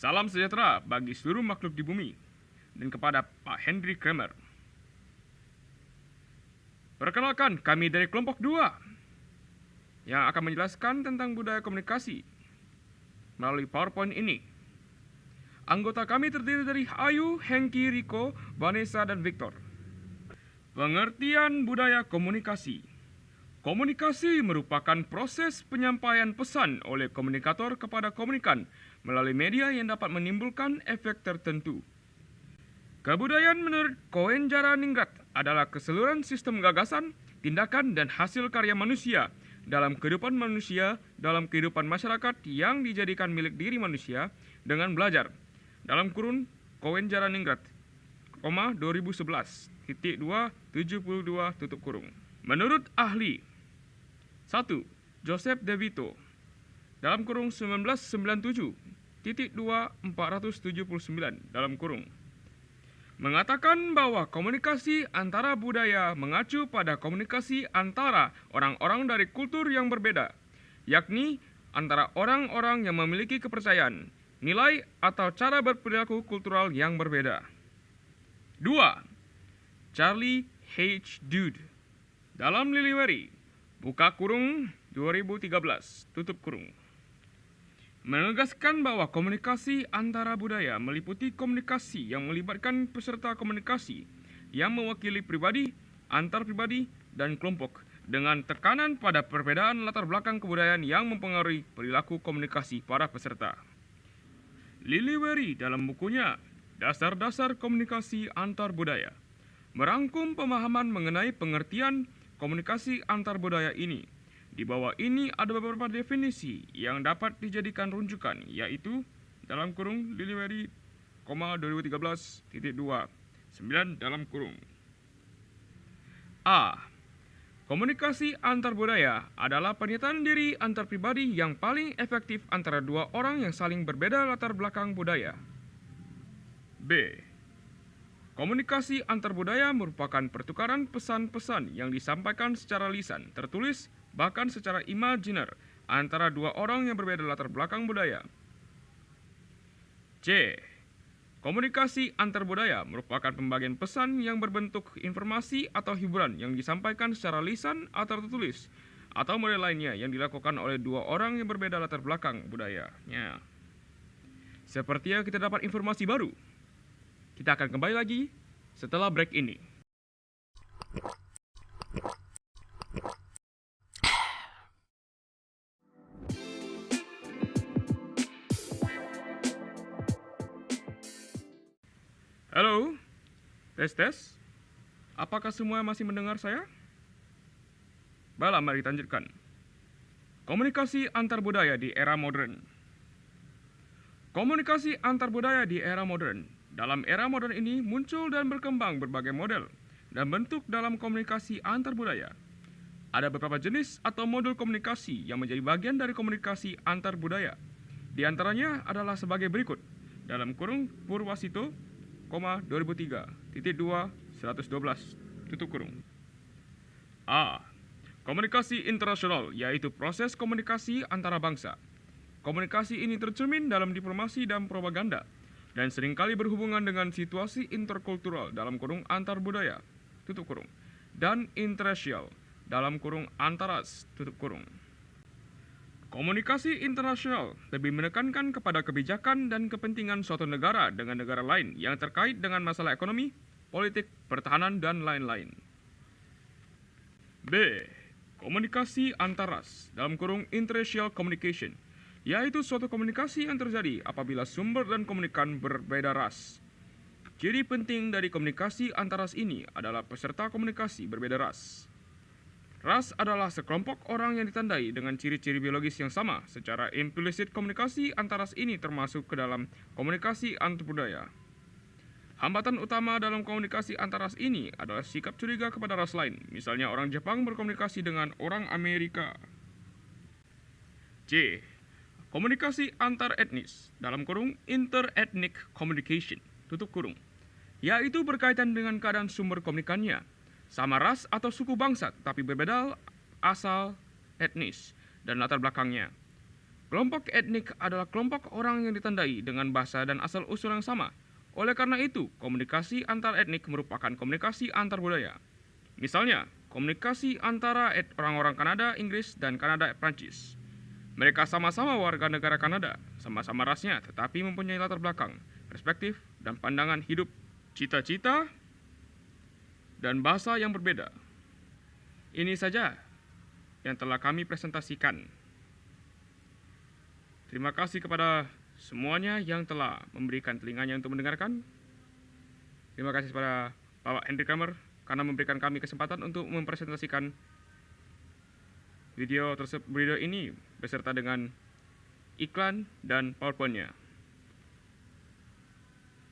Salam sejahtera bagi seluruh makhluk di bumi dan kepada Pak Henry Kramer. Perkenalkan, kami dari kelompok 2 yang akan menjelaskan tentang budaya komunikasi melalui PowerPoint ini. Anggota kami terdiri dari Ayu, Hengki, Riko, Vanessa, dan Victor. Pengertian budaya komunikasi. Komunikasi merupakan proses penyampaian pesan oleh komunikator kepada komunikan melalui media yang dapat menimbulkan efek tertentu. Kebudayaan menurut Koenjara-Ningrat adalah keseluruhan sistem gagasan, tindakan, dan hasil karya manusia dalam kehidupan manusia, dalam kehidupan masyarakat yang dijadikan milik diri manusia dengan belajar. Dalam kurun Koenjara-Ningrat, 2011, titik 2, 72, tutup kurung. Menurut ahli, 1. Joseph De Vito, dalam kurung 1997, titik 2, 479, dalam kurung, mengatakan bahwa komunikasi antara budaya mengacu pada komunikasi antara orang-orang dari kultur yang berbeda, yakni antara orang-orang yang memiliki kepercayaan, nilai, atau cara berperilaku kultural yang berbeda. 2. Charlie H. Dude, dalam Liliweri, buka kurung 2013, tutup kurung, menegaskan bahwa komunikasi antara budaya meliputi komunikasi yang melibatkan peserta komunikasi yang mewakili pribadi, antar pribadi, dan kelompok dengan tekanan pada perbedaan latar belakang kebudayaan yang mempengaruhi perilaku komunikasi para peserta. Liliweri dalam bukunya Dasar-Dasar Komunikasi Antar Budaya merangkum pemahaman mengenai pengertian komunikasi antar budaya ini. Di bawah ini ada beberapa definisi yang dapat dijadikan rujukan, yaitu dalam kurung Liliweri, 2013, titik 2, 9, dalam kurung. A. Komunikasi antar budaya adalah pernyataan diri antar pribadi yang paling efektif antara dua orang yang saling berbeda latar belakang budaya. B. Komunikasi antar budaya merupakan pertukaran pesan-pesan yang disampaikan secara lisan, tertulis, bahkan secara imajiner antara dua orang yang berbeda latar belakang budaya. C. Komunikasi antar budaya merupakan pembagian pesan yang berbentuk informasi atau hiburan yang disampaikan secara lisan atau tertulis, atau model lainnya yang dilakukan oleh dua orang yang berbeda latar belakang budayanya. Sepertinya kita dapat informasi baru. Kita akan kembali lagi setelah break ini. Halo, tes. Apakah semua masih mendengar saya? Baiklah, mari kita lanjutkan. Komunikasi antar budaya di era modern. Komunikasi antar budaya di era modern. Dalam era modern ini muncul dan berkembang berbagai model dan bentuk dalam komunikasi antar budaya. Ada beberapa jenis atau modul komunikasi yang menjadi bagian dari komunikasi antar budaya. Di antaranya adalah sebagai berikut. Dalam kurung Purwasito, 2003, titik 2, 112, tutup kurung. A. Komunikasi internasional, yaitu proses komunikasi antara bangsa. Komunikasi ini tercermin dalam diplomasi dan propaganda, dan seringkali berhubungan dengan situasi interkultural dalam kurung antar budaya, tutup kurung, dan interracial dalam kurung antaras, tutup kurung. Komunikasi internasional lebih menekankan kepada kebijakan dan kepentingan suatu negara dengan negara lain yang terkait dengan masalah ekonomi, politik, pertahanan, dan lain-lain. B. Komunikasi antaras dalam kurung interracial communication, yaitu suatu komunikasi yang terjadi apabila sumber dan komunikan berbeda ras. Ciri penting dari komunikasi antaras ini adalah peserta komunikasi berbeda ras. Ras adalah sekelompok orang yang ditandai dengan ciri-ciri biologis yang sama. Secara implisit komunikasi antaras ini termasuk ke dalam komunikasi antar budaya. Hambatan utama dalam komunikasi antaras ini adalah sikap curiga kepada ras lain. Misalnya orang Jepang berkomunikasi dengan orang Amerika. C. Komunikasi antar etnis dalam kurung interethnic communication, tutup kurung, yaitu berkaitan dengan keadaan sumber komunikannya, sama ras atau suku bangsa, tapi berbeda asal etnis dan latar belakangnya. Kelompok etnik adalah kelompok orang yang ditandai dengan bahasa dan asal-usul yang sama. Oleh karena itu, komunikasi antar etnik merupakan komunikasi antar budaya. Misalnya, komunikasi antara orang-orang Kanada, Inggris, dan Kanada, Prancis. Mereka sama-sama warga negara Kanada, sama-sama rasnya, tetapi mempunyai latar belakang, perspektif, dan pandangan hidup, cita-cita, dan bahasa yang berbeda. Ini saja yang telah kami presentasikan. Terima kasih kepada semuanya yang telah memberikan telinganya untuk mendengarkan. Terima kasih kepada Bapak Henry Kramer karena memberikan kami kesempatan untuk mempresentasikan video ini beserta dengan iklan dan PowerPoint-nya.